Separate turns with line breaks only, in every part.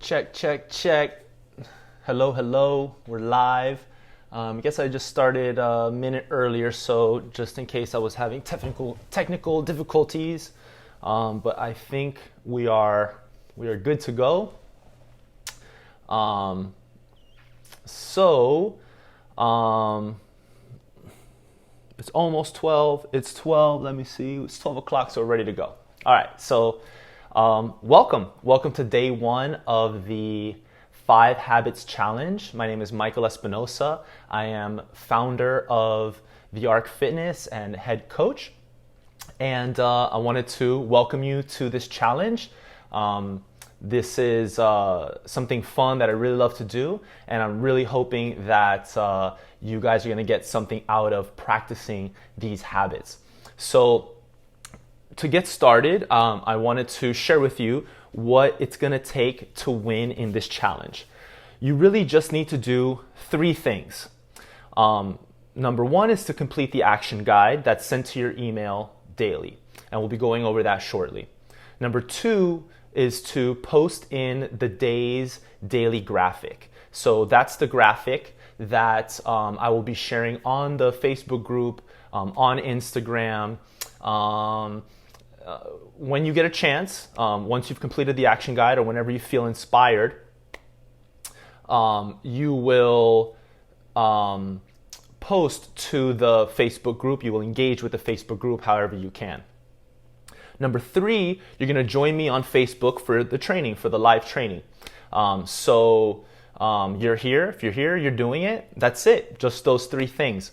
Check, check, check. Hello, hello. We're live. I guess I just started a minute earlier, so just in case I was having technical difficulties. But I think we are good to go. Um, so it's almost 12. It's 12. Let me see. It's 12 o'clock, so we're ready to go. All right. So welcome to day one of the 5 Habits Challenge. My name is Michael Espinosa. I am founder of The Arc Fitness and head coach. And I wanted to welcome you to this challenge. This is something fun that I really love to do, and I'm really hoping that you guys are going to get something out of practicing these habits. So to get started, I wanted to share with you what it's going to take to win in this challenge. You really just need to do 3 things. Number 1 is to complete the action guide that's sent to your email daily, and we'll be going over that shortly. Number 2 is to post in the day's daily graphic. So that's the graphic that I will be sharing on the Facebook group, on Instagram. When you get a chance, once you've completed the action guide or whenever you feel inspired, you will post to the Facebook group. You will engage with the Facebook group however you can. Number 3, you're going to join me on Facebook for the training, for the live training. You're here. If you're here, you're doing it. That's it. Just those 3 things.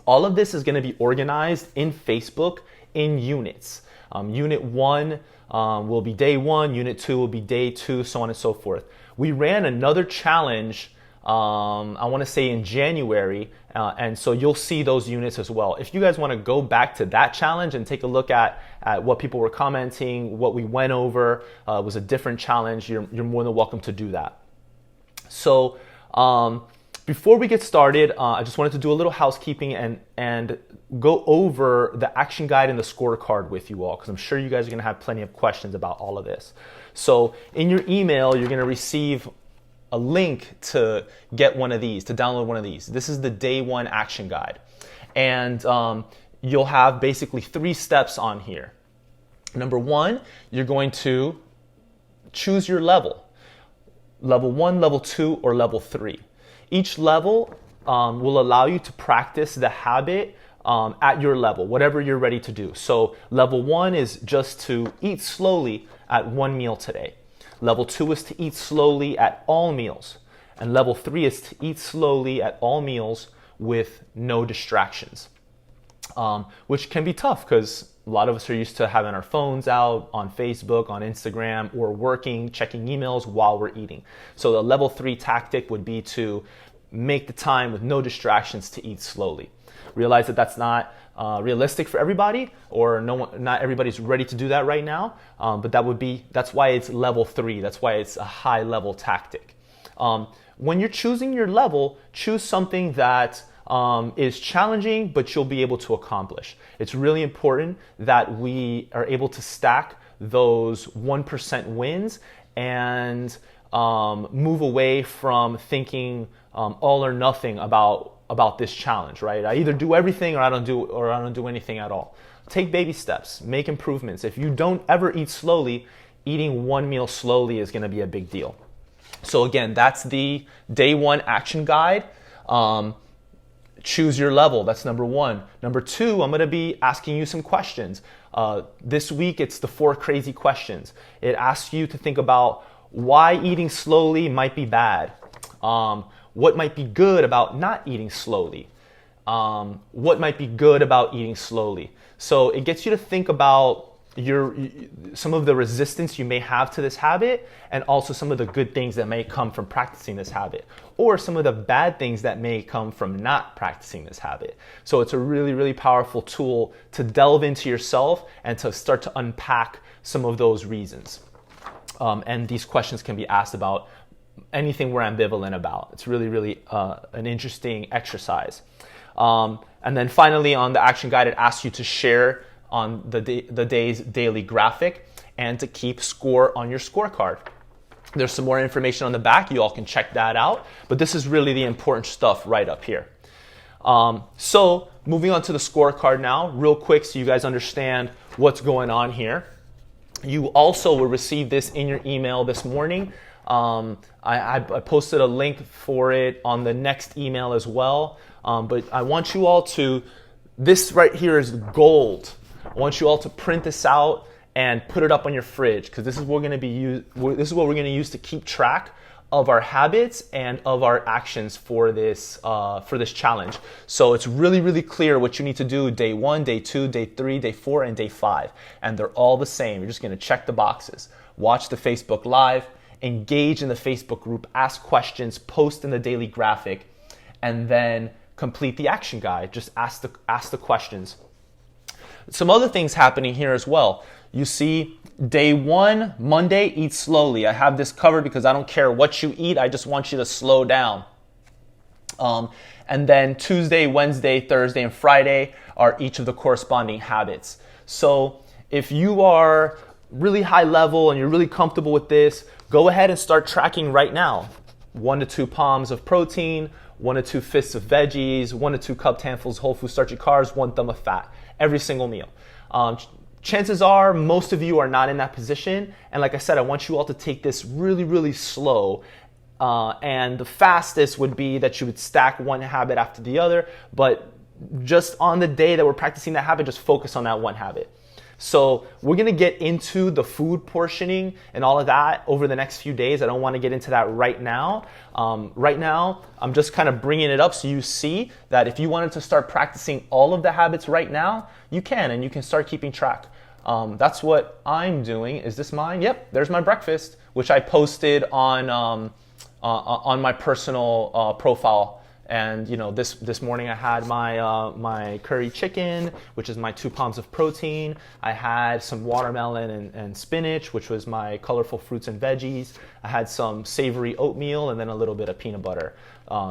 All of this is going to be organized in Facebook in units. Unit 1 will be day 1, Unit 2 will be day 2, so on and so forth. We ran another challenge, I want to say in January, and so you'll see those units as well. If you guys want to go back to that challenge and take a look at what people were commenting, what we went over, was a different challenge, you're more than welcome to do that. So before we get started, I just wanted to do a little housekeeping and go over the action guide and the scorecard with you all, because I'm sure you guys are going to have plenty of questions about all of this. So in your email, you're going to receive a link to get one of these, to download one of these. This is the day 1 action guide. And you'll have basically 3 steps on here. Number 1, you're going to choose your level. Level 1, level 2, or level 3. Each level will allow you to practice the habit at your level, whatever you're ready to do. So level 1 is just to eat slowly at 1 meal today. Level 2 is to eat slowly at all meals. And level 3 is to eat slowly at all meals with no distractions, which can be tough because a lot of us are used to having our phones out on Facebook, on Instagram, or working, checking emails while we're eating. So the level 3 tactic would be to make the time with no distractions to eat slowly. Realize that that's not realistic for everybody, or not everybody's ready to do that right now, but that's why it's level 3. That's why it's a high level tactic. When you're choosing your level, choose something that is challenging, but you'll be able to accomplish. It's really important that we are able to stack those 1% wins and move away from thinking all or nothing about this challenge, right? I either do everything or I don't do anything at all. Take baby steps, make improvements. If you don't ever eat slowly, eating 1 meal slowly is going to be a big deal. So again, that's the day 1 action guide. Choose your level. That's number 1. Number 2, I'm going to be asking you some questions. This week, it's the 4 crazy questions. It asks you to think about why eating slowly might be bad. What might be good about not eating slowly? What might be good about eating slowly? So it gets you to think about some of the resistance you may have to this habit, and also some of the good things that may come from practicing this habit, or some of the bad things that may come from not practicing this habit. So it's a really, really powerful tool to delve into yourself and to start to unpack some of those reasons. And these questions can be asked about anything we're ambivalent about. It's really, really an interesting exercise. And then finally, on the action guide, it asks you to share on the day's daily graphic and to keep score on your scorecard. There's some more information on the back. You all can check that out. But this is really the important stuff right up here. So moving on to the scorecard now, real quick so you guys understand what's going on here. You also will receive this in your email this morning. I posted a link for it on the next email as well. But I want you all to, this right here is gold. I want you all to print this out and put it up on your fridge, because this is what we're going to use to keep track of our habits and of our actions for this challenge. So it's really, really clear what you need to do day 1, day 2, day 3, day 4, and day 5. And they're all the same. You're just going to check the boxes. Watch the Facebook Live, engage in the Facebook group, ask questions, post in the daily graphic, and then complete the action guide. Just ask the questions. Some other things happening here as well. You see, day 1, Monday, eat slowly. I have this covered because I don't care what you eat. I just want you to slow down. And then Tuesday, Wednesday, Thursday, and Friday are each of the corresponding habits. So if you are really high level and you're really comfortable with this, go ahead and start tracking right now. 1 to 2 palms of protein, 1 to 2 fists of veggies, 1 to 2 cupped handfuls of whole food starchy carbs, 1 thumb of fat, every single meal. Chances are most of you are not in that position. And like I said, I want you all to take this really, really slow. And the fastest would be that you would stack one habit after the other. But just on the day that we're practicing that habit, just focus on that one habit. So we're going to get into the food portioning and all of that over the next few days. I don't want to get into that right now. Right now, I'm just kind of bringing it up so you see that if you wanted to start practicing all of the habits right now, you can, and you can start keeping track. That's what I'm doing. Is this mine? Yep, there's my breakfast, which I posted on my personal profile. And you know, this morning I had my curry chicken, which is my 2 palms of protein. I had some watermelon and spinach, which was my colorful fruits and veggies. I had some savory oatmeal and then a little bit of peanut butter.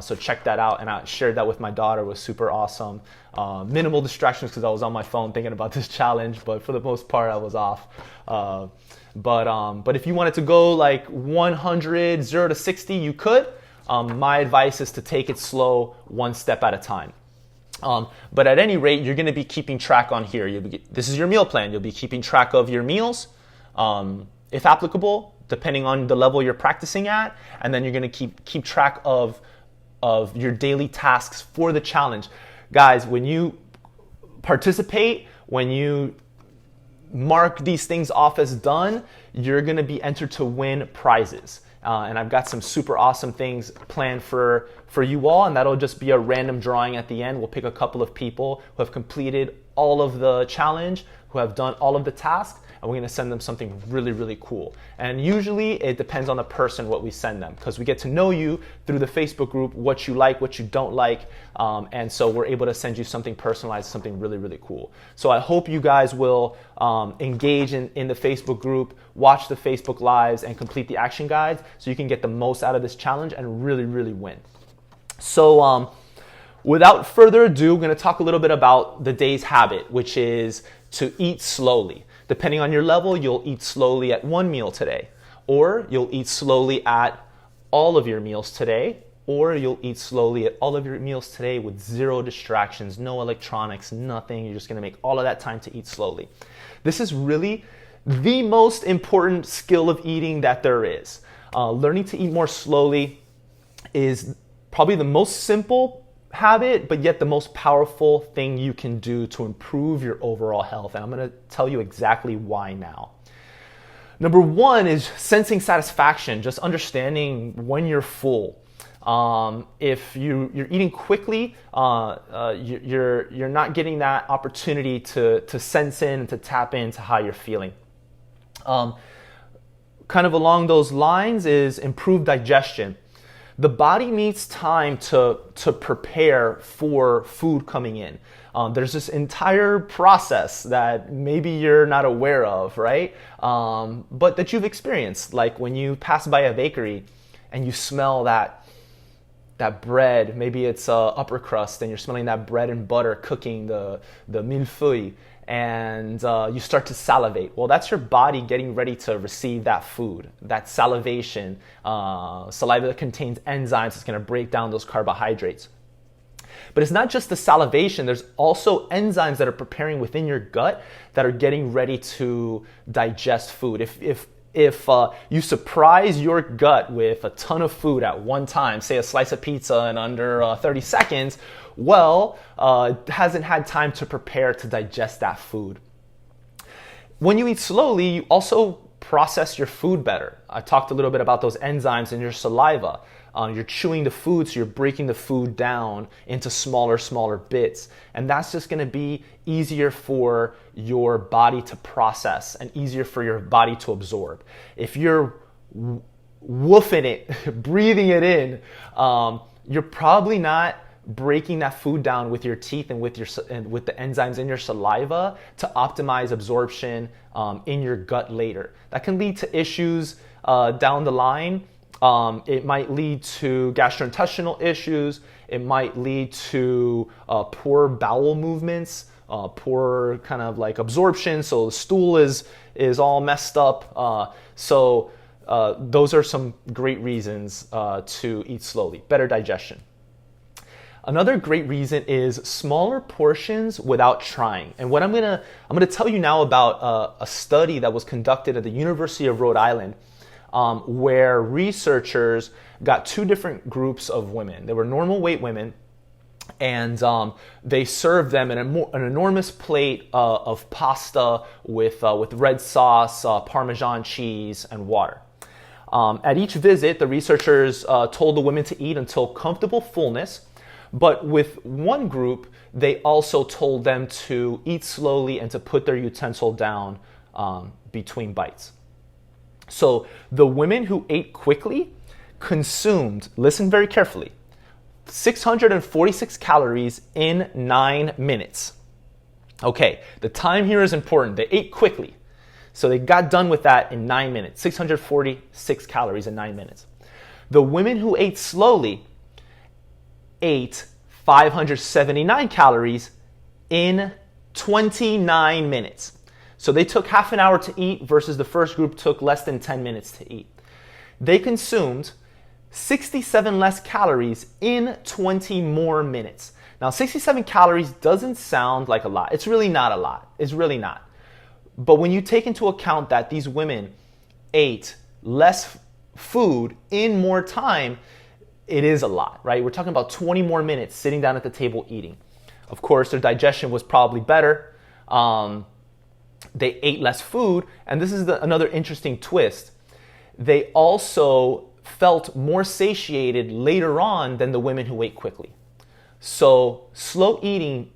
So check that out. And I shared that with my daughter. It was super awesome. Minimal distractions because I was on my phone thinking about this challenge, but for the most part I was off. But if you wanted to go like 100, 0 to 60, you could. My advice is to take it slow, 1 step at a time. But at any rate, you're going to be keeping track on here. This is your meal plan. You'll be keeping track of your meals, if applicable, depending on the level you're practicing at. And then you're going to keep track of your daily tasks for the challenge. Guys, when you participate, when you mark these things off as done, you're going to be entered to win prizes. And I've got some super awesome things planned for you all, and that'll just be a random drawing at the end. We'll pick a couple of people who have completed all of the challenge, who have done all of the tasks, and we're going to send them something really, really cool. And usually it depends on the person what we send them, because we get to know you through the Facebook group, what you like, what you don't like, and so we're able to send you something personalized, something really, really cool. So I hope you guys will engage in the Facebook group, watch the Facebook Lives, and complete the action guides so you can get the most out of this challenge and really, really win. So without further ado, we're going to talk a little bit about the day's habit, which is to eat slowly. Depending on your level, you'll eat slowly at 1 meal today, or you'll eat slowly at all of your meals today, or you'll eat slowly at all of your meals today with 0 distractions, no electronics, nothing. You're just going to make all of that time to eat slowly. This is really the most important skill of eating that there is. Learning to eat more slowly is probably the most simple habit, but yet the most powerful thing you can do to improve your overall health. And I'm going to tell you exactly why now. Number 1 is sensing satisfaction, just understanding when you're full. If you're eating quickly, you're not getting that opportunity to sense in and to tap into how you're feeling. Kind of along those lines is improved digestion. The body needs time to prepare for food coming in. There's this entire process that maybe you're not aware of, right? But that you've experienced, like when you pass by a bakery and you smell that bread, maybe it's upper crust, and you're smelling that bread and butter cooking, the millefeuille, and you start to salivate. Well, that's your body getting ready to receive that food, that salivation. Saliva that contains enzymes, it's going to break down those carbohydrates. But it's not just the salivation, there's also enzymes that are preparing within your gut that are getting ready to digest food. If you surprise your gut with a ton of food at one time, say a slice of pizza in under 30 seconds, well, it hasn't had time to prepare to digest that food. When you eat slowly, you also process your food better. I talked a little bit about those enzymes in your saliva. You're chewing the food, so you're breaking the food down into smaller bits. And that's just gonna be easier for your body to process and easier for your body to absorb. If you're woofing it, breathing it in, you're probably not breaking that food down with your teeth and with the enzymes in your saliva to optimize absorption in your gut later. That can lead to issues down the line. It might lead to gastrointestinal issues. It might lead to poor bowel movements, poor kind of like absorption. So the stool is all messed up. So those are some great reasons to eat slowly. Better digestion. Another great reason is smaller portions without trying. And what I'm gonna tell you now about a study that was conducted at the University of Rhode Island, where researchers got two different groups of women. They were normal weight women, and they served them an enormous plate of pasta with red sauce, Parmesan cheese, and water. At each visit, the researchers told the women to eat until comfortable fullness. But with one group, they also told them to eat slowly and to put their utensil down between bites. So the women who ate quickly consumed, listen very carefully, 646 calories in 9 minutes. Okay, the time here is important. They ate quickly. So they got done with that in 9 minutes, 646 calories in 9 minutes. The women who ate slowly ate 579 calories in 29 minutes. So they took half an hour to eat versus the first group took less than 10 minutes to eat. They consumed 67 less calories in 20 more minutes. Now, 67 calories doesn't sound like a lot. It's really not a lot. It's really not. But when you take into account that these women ate less food in more time, it is a lot, right? We're talking about 20 more minutes sitting down at the table eating. Of course, their digestion was probably better. They ate less food, and this is another interesting twist. They also felt more satiated later on than the women who ate quickly. So slow eating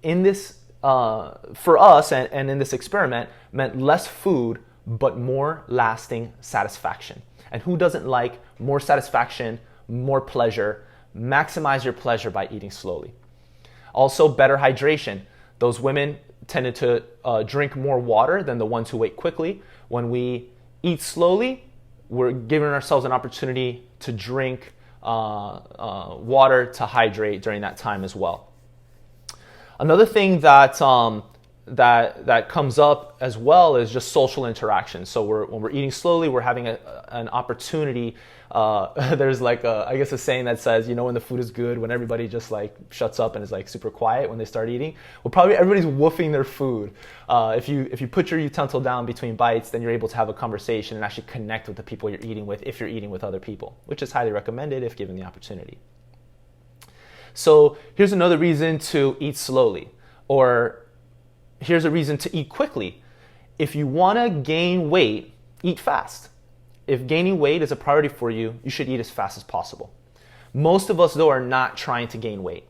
in this, for us and in this experiment, meant less food, but more lasting satisfaction. And who doesn't like more satisfaction, more pleasure? Maximize your pleasure by eating slowly. Also, better hydration. Those women tended to drink more water than the ones who ate quickly. When we eat slowly, we're giving ourselves an opportunity to drink water to hydrate during that time as well. Another thing that comes up as well is just social interaction. So when we're eating slowly, we're having an opportunity. There's like I guess a saying that says, when the food is good, when everybody just like shuts up and is like super quiet when they start eating. Well, probably everybody's woofing their food. If you put your utensil down between bites, then you're able to have a conversation and actually connect with the people you're eating with if you're eating with other people, which is highly recommended if given the opportunity. So here's another reason to eat slowly, or here's a reason to eat quickly. If you want to gain weight, eat fast. If gaining weight is a priority for you, you should eat as fast as possible. Most of us, though, are not trying to gain weight.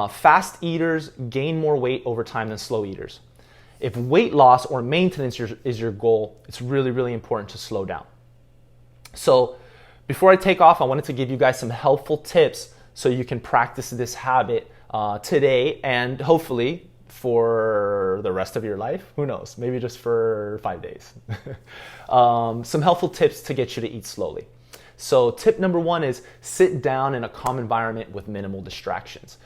Fast eaters gain more weight over time than slow eaters. If weight loss or maintenance is your goal, it's really, really important to slow down. So before I take off, I wanted to give you guys some helpful tips so you can practice this habit today and hopefully for the rest of your life. Who knows? Maybe just for 5 days. Some helpful tips to get you to eat slowly. So tip number one is sit down in a calm environment with minimal distractions.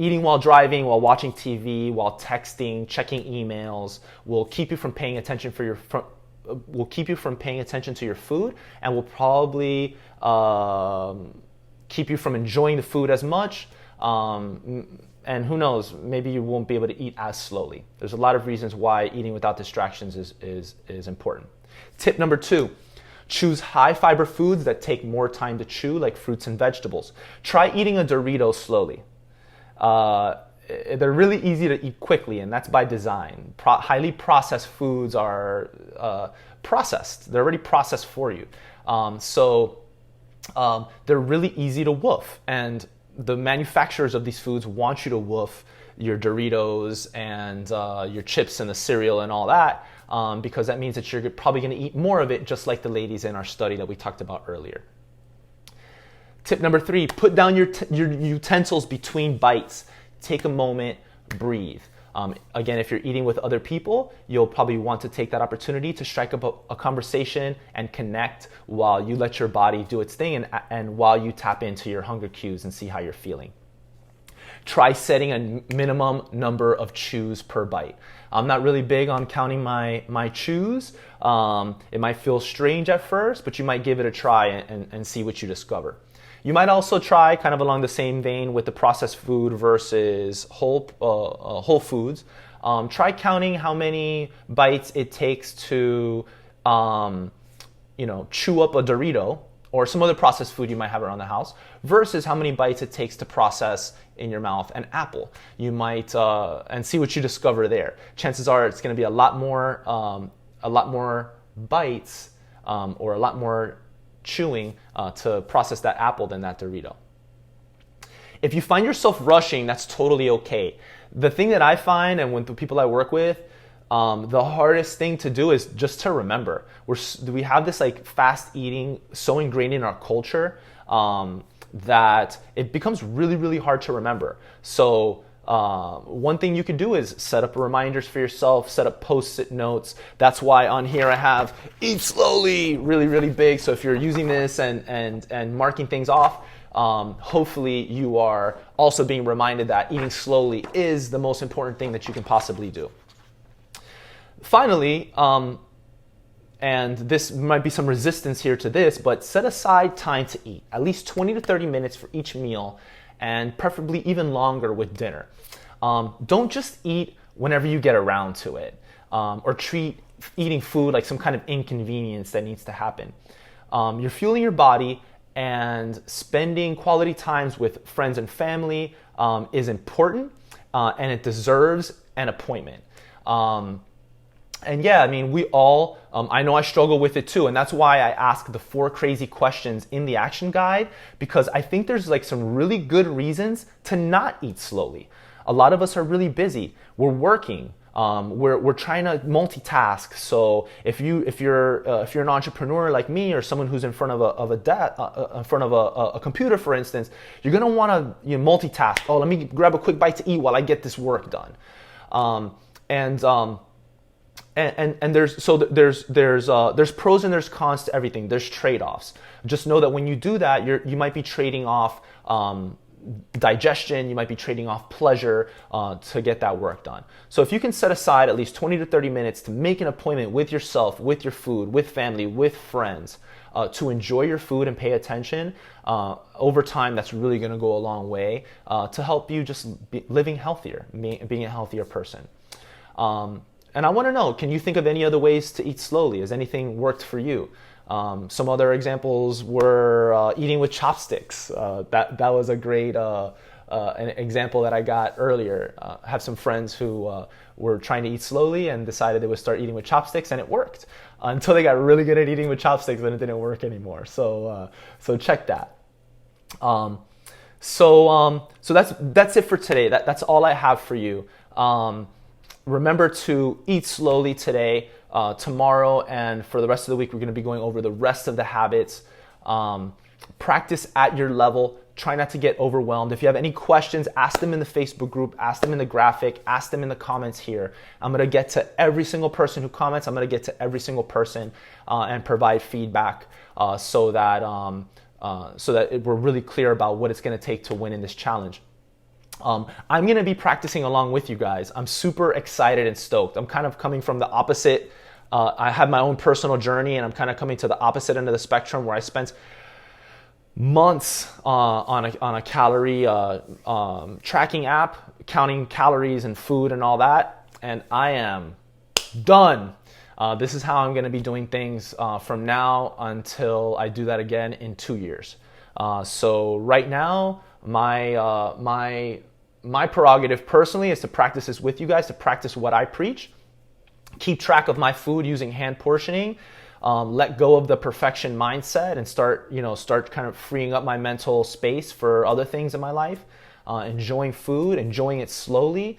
Eating while driving, while watching TV, while texting, checking emails will keep you from paying attention will keep you from paying attention to your food, and will probably keep you from enjoying the food as much. And who knows, maybe you won't be able to eat as slowly. There's a lot of reasons why eating without distractions is important. Tip number 2, choose high fiber foods that take more time to chew, like fruits and vegetables. Try eating a Dorito slowly. They're really easy to eat quickly, and that's by design. Highly processed foods are processed. They're already processed for you. They're really easy to woof, and the manufacturers of these foods want you to woof your Doritos and your chips and the cereal and all that, because that means that you're probably going to eat more of it, just like the ladies in our study that we talked about earlier. Tip number 3, put down your utensils between bites. Take a moment, breathe. Again, if you're eating with other people, you'll probably want to take that opportunity to strike up a conversation and connect while you let your body do its thing, and while you tap into your hunger cues and see how you're feeling. Try setting a minimum number of chews per bite. I'm not really big on counting my chews. It might feel strange at first, but you might give it a try and see what you discover. You might also try, kind of along the same vein with the processed food versus whole foods. Try counting how many bites it takes to chew up a Dorito or some other processed food you might have around the house, versus how many bites it takes to process in your mouth an apple. You might and see what you discover there. Chances are it's going to be a lot more bites or a lot more chewing to process that apple than that Dorito. If you find yourself rushing, that's totally okay. The thing that I find, and with the people I work with, the hardest thing to do is just to remember. We have this like fast eating so ingrained in our culture that it becomes really, really hard to remember. So one thing you can do is set up reminders for yourself, set up post-it notes. That's why on here I have eat slowly really, really big. So if you're using this and marking things off, hopefully you are also being reminded that eating slowly is the most important thing that you can possibly do. Finally, and this might be some resistance here to this, but set aside time to eat, at least 20 to 30 minutes for each meal, and preferably even longer with dinner. Don't just eat whenever you get around to it, or treat eating food like some kind of inconvenience that needs to happen. You're fueling your body, and spending quality times with friends and family is important, and it deserves an appointment. And yeah, I mean, we all, I know I struggle with it too. And that's why I ask the 4 crazy questions in the action guide, because I think there's like some really good reasons to not eat slowly. A lot of us are really busy. We're working. We're trying to multitask. So if you're an entrepreneur like me, or someone who's in front of a computer, for instance, you're gonna want to multitask. Oh, let me grab a quick bite to eat while I get this work done. And there's pros and there's cons to everything. There's trade-offs. Just know that when you do that, you might be trading off digestion, you might be trading off pleasure to get that work done. So if you can set aside at least 20 to 30 minutes to make an appointment with yourself, with your food, with family, with friends, to enjoy your food and pay attention, over time, that's really going to go a long way to help you just be living healthier, being a healthier person. And I want to know, can you think of any other ways to eat slowly? Has anything worked for you? Some other examples were eating with chopsticks. That was a great an example that I got earlier. I have some friends who were trying to eat slowly and decided they would start eating with chopsticks, and it worked until they got really good at eating with chopsticks, and it didn't work anymore. So check that. So that's it for today. That's all I have for you. Remember to eat slowly today, tomorrow, and for the rest of the week, we're going to be going over the rest of the habits. Practice at your level. Try not to get overwhelmed. If you have any questions, ask them in the Facebook group, ask them in the graphic, ask them in the comments here. I'm going to get to every single person who comments. I'm going to get to every single person and provide feedback so that we're really clear about what it's going to take to win in this challenge. I'm going to be practicing along with you guys. I'm super excited and stoked. I'm kind of coming from the opposite. I have my own personal journey, and I'm kind of coming to the opposite end of the spectrum where I spent months on a calorie tracking app, counting calories and food and all that, and I am done. This is how I'm going to be doing things from now until I do that again in 2 years. So right now, my prerogative personally is to practice this with you guys, to practice what I preach, keep track of my food using hand portioning, let go of the perfection mindset, and start kind of freeing up my mental space for other things in my life, enjoying food, enjoying it slowly.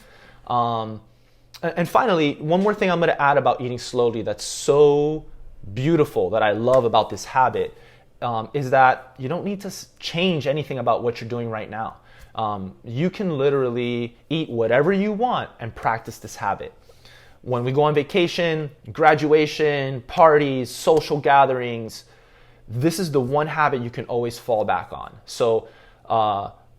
And finally, one more thing I'm going to add about eating slowly that's so beautiful, that I love about this habit, is that you don't need to change anything about what you're doing right now. You can literally eat whatever you want and practice this habit. When we go on vacation, graduation, parties, social gatherings, this is the one habit you can always fall back on. So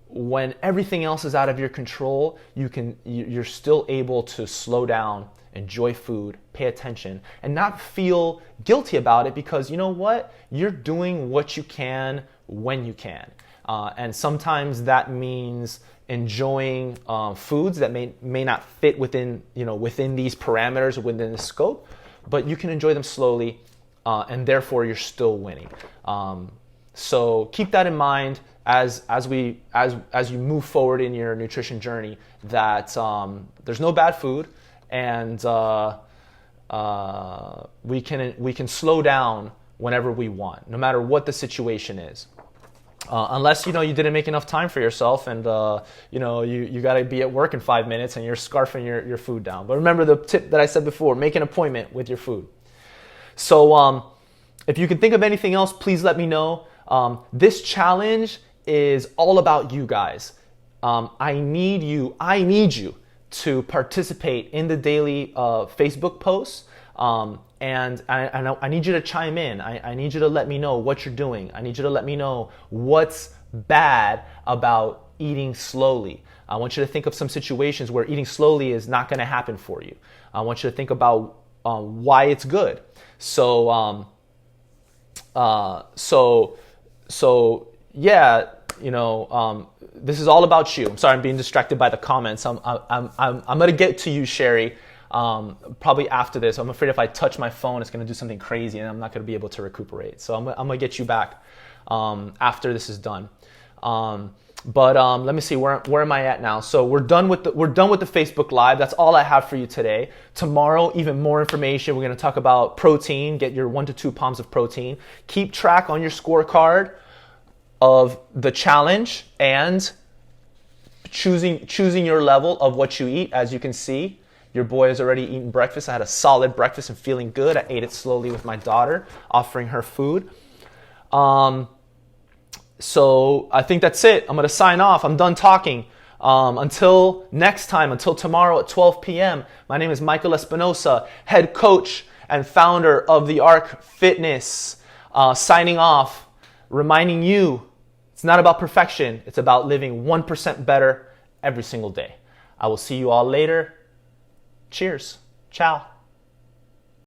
when everything else is out of your control, you're still able to slow down, enjoy food, pay attention, and not feel guilty about it, because you know what? You're doing what you can when you can. And sometimes that means enjoying foods that may not fit within these parameters, within the scope, but you can enjoy them slowly, and therefore you're still winning. So keep that in mind as you move forward in your nutrition journey, that there's no bad food, and we can slow down whenever we want, no matter what the situation is. Unless you didn't make enough time for yourself, and you got to be at work in 5 minutes and you're scarfing your food down. But remember the tip that I said before: make an appointment with your food. So if you can think of anything else, please let me know. This challenge is all about you guys. I need you to participate in the daily Facebook posts. And I need you to chime in. I need you to let me know what you're doing. I need you to let me know what's bad about eating slowly. I want you to think of some situations where eating slowly is not going to happen for you. I want you to think about why it's good. So yeah, this is all about you. I'm sorry, I'm being distracted by the comments. I'm gonna get to you, Sherry. Probably after this. I'm afraid if I touch my phone, it's going to do something crazy and I'm not going to be able to recuperate. So I'm going to get you back after this is done. But let me see, where am I at now? So we're done with the Facebook Live. That's all I have for you today. Tomorrow, even more information. We're going to talk about protein. Get your 1 to 2 pounds of protein. Keep track on your scorecard of the challenge and choosing your level of what you eat. As you can see, your boy has already eaten breakfast. I had a solid breakfast and feeling good. I ate it slowly with my daughter, offering her food. So I think that's it. I'm going to sign off. I'm done talking. Until next time, until tomorrow at 12 p.m., my name is Michael Espinosa, head coach and founder of The Arc Fitness. Signing off, reminding you, it's not about perfection. It's about living 1% better every single day. I will see you all later. Cheers. Ciao.